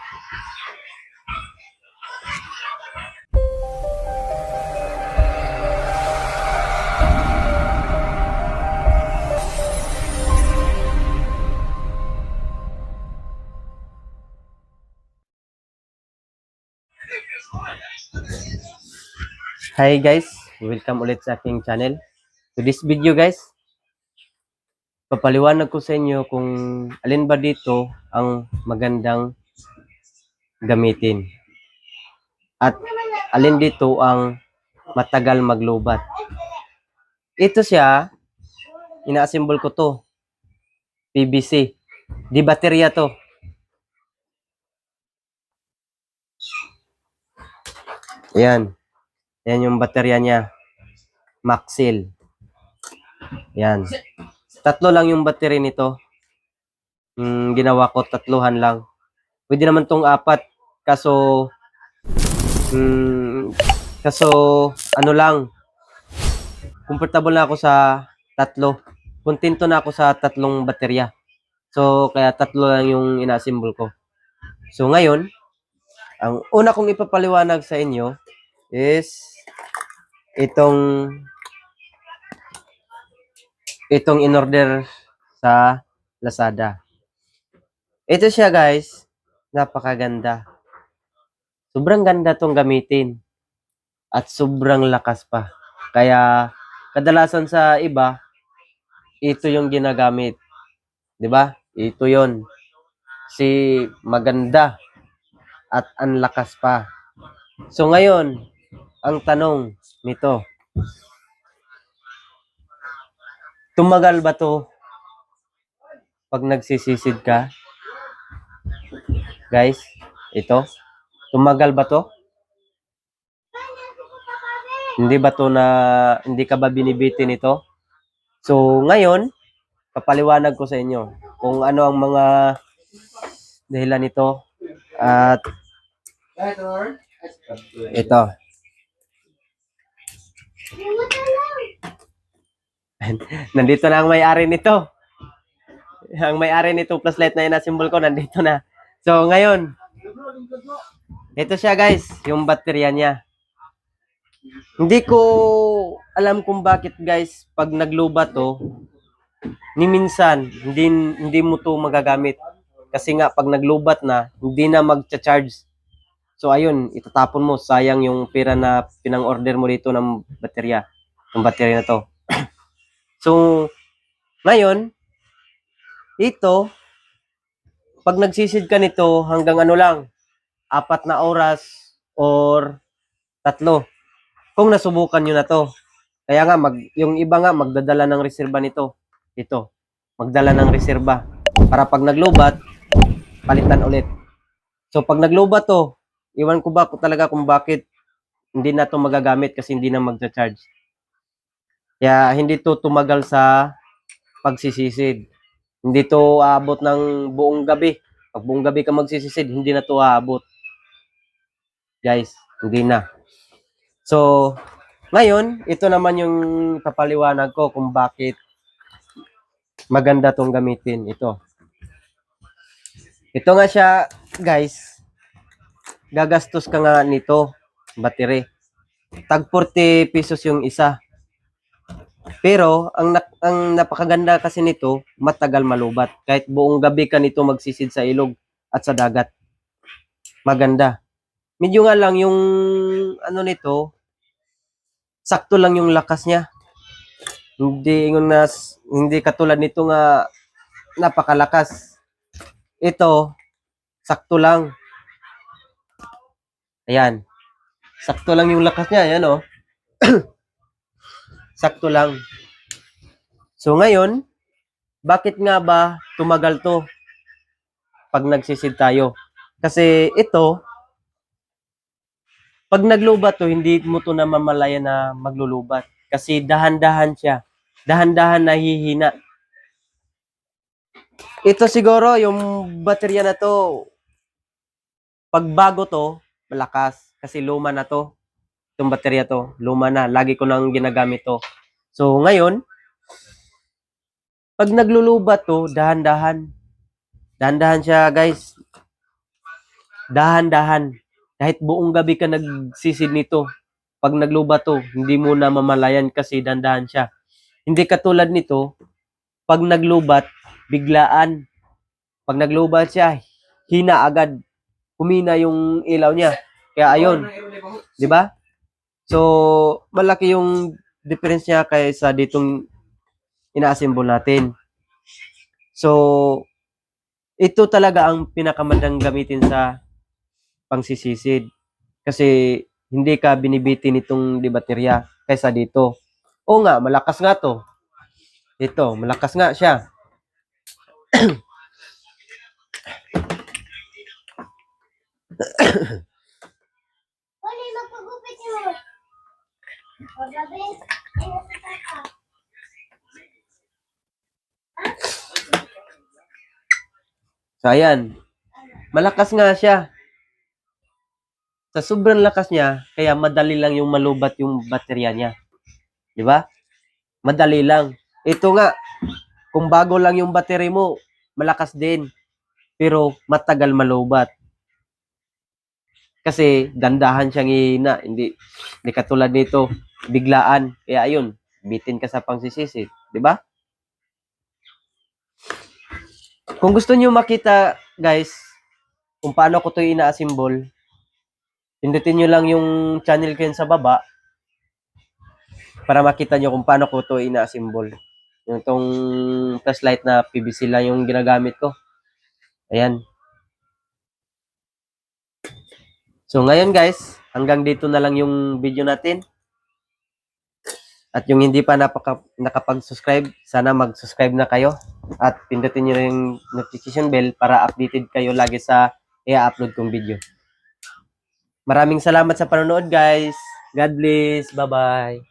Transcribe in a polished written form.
Hi guys, welcome ulit sa aking channel. To this video guys, papaliwanag ko sa inyo kung alin ba dito ang magandang gamitin at alin dito ang matagal maglobat. Ito siya, ina-assemble ko to, PVC. Di baterya to. Ayan. Ayan yung baterya niya. Maxil. Ayan. Tatlo lang yung battery nito. Ginawa ko tatluhan lang. Pwede naman tong apat. Kaso ano lang, comfortable na ako sa tatlo. Kontento na ako sa tatlong baterya. So kaya tatlo lang yung ina-assemble ko. So ngayon, ang una kong ipapaliwanag sa inyo is itong in-order sa Lazada. Ito siya guys, napakaganda. Sobrang ganda tong gamitin at sobrang lakas pa. Kaya kadalasan sa iba, ito yung ginagamit. 'Di ba? Ito 'yon. Si maganda at ang lakas pa. So ngayon, ang tanong nito, tumagal ba to pag nagsisisid ka? Guys, ito, tumagal ba to? Hindi ba to na, hindi ka ba binibitin ito? So ngayon, papaliwanag ko sa inyo kung ano ang mga dahilan nito at ito. Nandito na ang may-ari nito. Ang may-ari nito plus light na ina-symbol ko, nandito na. So ngayon, ito siya guys, yung baterya niya. Hindi ko alam kung bakit guys, pag naglubat to, ni minsan, hindi mo to magagamit. Kasi nga, pag naglubat na, hindi na mag-charge. So ayun, itatapon mo. Sayang yung pera na pinang-order mo dito ng baterya. Yung baterya na to. So, ngayon, ito, pag nagsisid ka nito, hanggang ano lang, 4 na oras or 3. Kung nasubukan nyo na to. Kaya nga, yung iba nga, magdadala ng reserba nito. Ito, magdala ng reserba. Para pag naglobat, palitan ulit. So, pag naglobat to, iwan ko ba talaga kung bakit hindi na to magagamit kasi hindi na magcha-charge. Kaya, hindi to tumagal sa pagsisisid. Hindi to aabot ng buong gabi. Pag buong gabi ka magsisisid, hindi na to aabot. Guys, hindi na. So, ngayon, ito naman yung papaliwanag ko kung bakit maganda tong gamitin ito. Ito nga siya, guys. Gagastos ka nga nito, battery. Tag 40 pesos yung isa. Pero, ang napakaganda kasi nito, matagal malubat. Kahit buong gabi ka nito magsisid sa ilog at sa dagat. Maganda. Medyo nga lang yung ano nito, sakto lang yung lakas niya. Hindi katulad nito nga napakalakas. Ito, sakto lang. Ayan. Sakto lang yung lakas niya. Ayan o. Sakto lang. So ngayon, bakit nga ba tumagal to pag nagsisid tayo? Kasi ito, pag naglubat to, hindi mo to namamalayan na maglulubat. Kasi dahan-dahan siya. Dahan-dahan nahihina. Ito siguro, yung baterya na to, pag bago to, malakas. Kasi luma na to. Itong baterya to, luma na. Lagi ko nang ginagamit to. So, ngayon, pag naglulubat to, dahan-dahan. Dahan-dahan siya, guys. dahan-dahan. Kahit buong gabi ka nagsisid nito, pag naglubat to, hindi mo na mamalayan kasi dahan-dahan siya. Hindi katulad nito, pag naglubat, biglaan. Pag naglubat siya, hina agad. Humina yung ilaw niya. Kaya ayun, 'di ba? So, malaki yung difference niya kaysa ditong ina-assemble natin. So, ito talaga ang pinakamandang gamitin sa pangsisisid. Kasi hindi ka binibitin itong di baterya kaysa dito. Oo nga, malakas nga to. Ito, malakas nga siya. So, ayan. Malakas nga siya. Sa sobrang lakas niya, kaya madali lang yung malubat yung baterya niya. Di ba? Madali lang. Ito nga, kung bago lang yung battery mo, malakas din. Pero matagal malubat. Kasi dandahan siyang ihina. Hindi katulad nito, biglaan. Kaya ayun, bitin ka sa pangsisisid. Di ba? Kung gusto niyo makita, guys, kung paano ko ito ina-assemble, pindutin nyo lang yung channel ko yun sa baba para makita nyo kung paano ko ito ina-assemble. Yung itong flashlight na PVC lang yung ginagamit ko. Ayan. So ngayon guys, hanggang dito na lang yung video natin. At yung hindi pa nakapag-subscribe, sana mag-subscribe na kayo. At pindutin nyo yung notification bell para updated kayo lagi sa i-upload kong video. Maraming salamat sa panonood guys. God bless. Bye-bye.